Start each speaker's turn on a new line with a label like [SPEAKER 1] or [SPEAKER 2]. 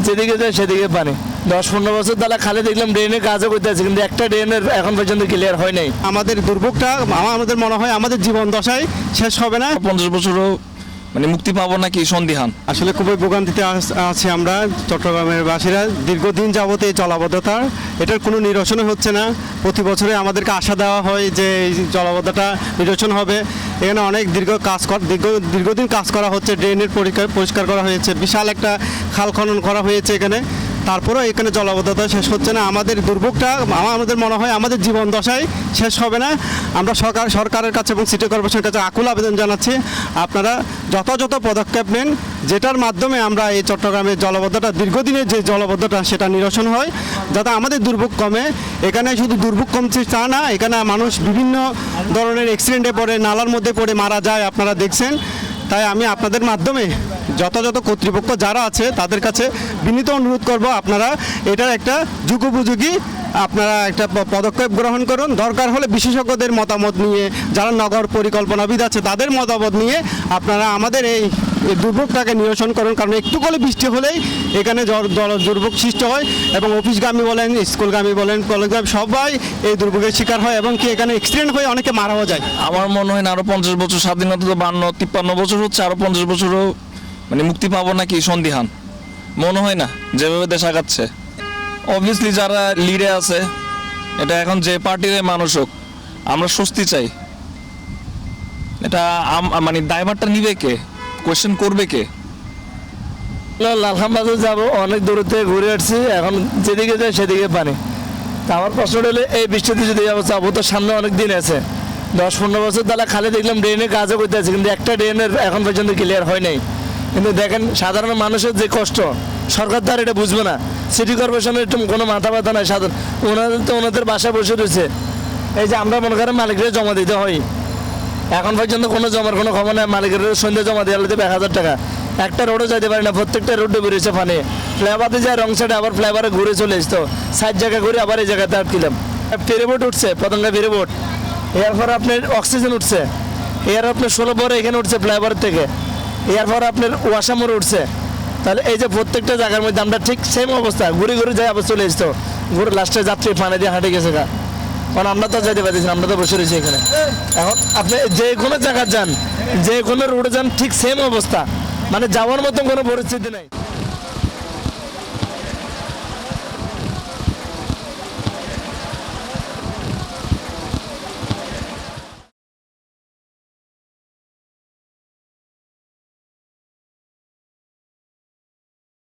[SPEAKER 1] যেদিকে যায় সেদিকে পানি। 10-15 বছর তাহলে খালি দেখলাম ড্রেনের কাজও করতে আছে, কিন্তু একটা ড্রেনের এখন পর্যন্ত ক্লিয়ার হয় নাই।
[SPEAKER 2] আমাদের দুর্ভোগটা আমাদের মনে হয় আমাদের জীবন দশায় শেষ হবে না।
[SPEAKER 3] 50 বছরও মানে মুক্তি পাবো নাকি সন্দিহান।
[SPEAKER 2] আসলে খুবই ভোগান্তিতে আছি আমরা চট্টগ্রামের বাসীরা। দীর্ঘদিন যাবত এই জলাবদ্ধতা, এটার কোনো নিরসনই হচ্ছে না। প্রতি বছরে আমাদেরকে আশা দেওয়া হয় যে এই জলাবদ্ধতা নিরসন হবে। এখানে অনেক দীর্ঘদিন কাজ করা হচ্ছে, ড্রেনের পরিষ্কার করা হয়েছে, বিশাল একটা খাল খনন করা হয়েছে এখানে, তারপরেও এখানে জলাবদ্ধতা শেষ হচ্ছে না। আমাদের দুর্ভোগটা আমাদের মনে হয় আমাদের জীবন দশায় শেষ হবে না। আমরা সরকারের কাছে এবং সিটি কর্পোরেশনের কাছে আকুল আবেদন জানাচ্ছি, আপনারা যথাযথ পদক্ষেপ নেন, যেটার মাধ্যমে আমরা এই চট্টগ্রামের জলাবদ্ধতা, দীর্ঘদিনের যে জলাবদ্ধতা সেটা নিরসন হয়, যাতে আমাদের দুর্ভোগ কমে। এখানে শুধু দুর্ভোগ কমছে তা না, এখানে মানুষ বিভিন্ন ধরনের অ্যাক্সিডেন্টে পড়ে, নালার মধ্যে পড়ে মারা যায়, আপনারা দেখছেন। তাই আমি আপনাদের মাধ্যমে যথাযথ কর্তৃপক্ষ যারা আছে তাদের কাছে বিনীত অনুরোধ করব, আপনারা এটার একটা যুগোপযোগী আপনারা একটা পদক্ষেপ গ্রহণ করুন। দরকার হলে বিশেষজ্ঞদের মতামত নিয়ে, যারা নগর পরিকল্পনাবিদ আছে তাদের মতামত নিয়ে আপনারা আমাদের এই দুর্ভোগটাকে নিরসন করুন। কারণ একটু করে বৃষ্টি হলেই এখানে দুর্ভোগ সৃষ্টি হয়, এবং অফিসগামী বলেন, স্কুলগামী বলেন, কলেজগামী সবাই এই দুর্ভোগের শিকার হয়, এবং কি এখানে অ্যাক্সিডেন্ট হয়ে অনেকে মারাও যায়।
[SPEAKER 3] আমার মনে হয় না আরো 50 বছর, স্বাধীনতা তো 52-53 বছর হচ্ছে, আরো 50 বছরও মানে মুক্তি পাবো নাকি সন্দিহান। মনে হয় না যেভাবে দেশ আগাচ্ছে। অবভিয়াসলি যারা লিডে আছে, এটা এখন যে পার্টির মানুষ হোক, আমরা স্বস্তি চাই। এটা মানে দায়ভারটা নিবে কে, কোয়েশ্চেন করবে কে?
[SPEAKER 1] লালখামবাজার যাবো, অনেক দূরে থেকে ঘুরে আসছি, এখন যেদিকে যায় সেদিকে পানি। তা আমার প্রশ্ন হলে এই বৃষ্টিতে যদি যাবো তো সামনে অনেক দিন আছে। 10-15 বছর তাহলে খালি দেখলাম ড্রেনের কাজও করতে আছে, কিন্তু একটা ড্রেনের এখন পর্যন্ত ক্লিয়ার হয় নাই। কিন্তু দেখেন সাধারণ মানুষের যে কষ্ট, সরকার তো আর এটা বুঝবে না। সিটি কর্পোরেশনের কোনো মাথা ব্যথা নাই, সাধারণ ওনাদের বাসায় বসে রয়েছে। এই যে আমরা মনে করেন মালিকরা জমা দিতে হয়, এখন পর্যন্ত কোনো জমার কোনো খবর নেই। মালিকের সন্ধ্যে জমা দিয়ে দেবে 1000 টাকা, একটা রোডও যাইতে পারি না, প্রত্যেকটা রোডে বেরিয়েছে পানি। ফ্লাইওভারে যায় রং সাইডে, আবার ফ্লাইওভারে ঘুরে চলে আসতো, 60 জায়গা ঘুরে আবার এই জায়গাতে আটকিলাম। ফেরিবোট উঠছে, পতঙ্গা ফেরিবোট, এরপর আপনার অক্সিজেন উঠছে, এর আপনার 16 পরে এখানে উঠছে ফ্লাইওভার থেকে, এরপর আপনার ওয়াসামোড় উঠছে। তাহলে এই যে প্রত্যেকটা জায়গার মধ্যে আমরা ঠিক সেম অবস্থা, ঘুরে ঘুরে যাই আবার চলে আসতো, ঘুরে লাস্টে যাত্রী পানি দিয়ে হাঁটে গেছে গা। কারণ আমরা তো যেতে পারতেছি না, আমরা তো বসে রয়েছি এখানে। এখন আপনি যে কোনো জায়গায় যান, যে কোনো রোডে যান, ঠিক সেম অবস্থা, মানে যাওয়ার মতো কোনো পরিস্থিতি নেই।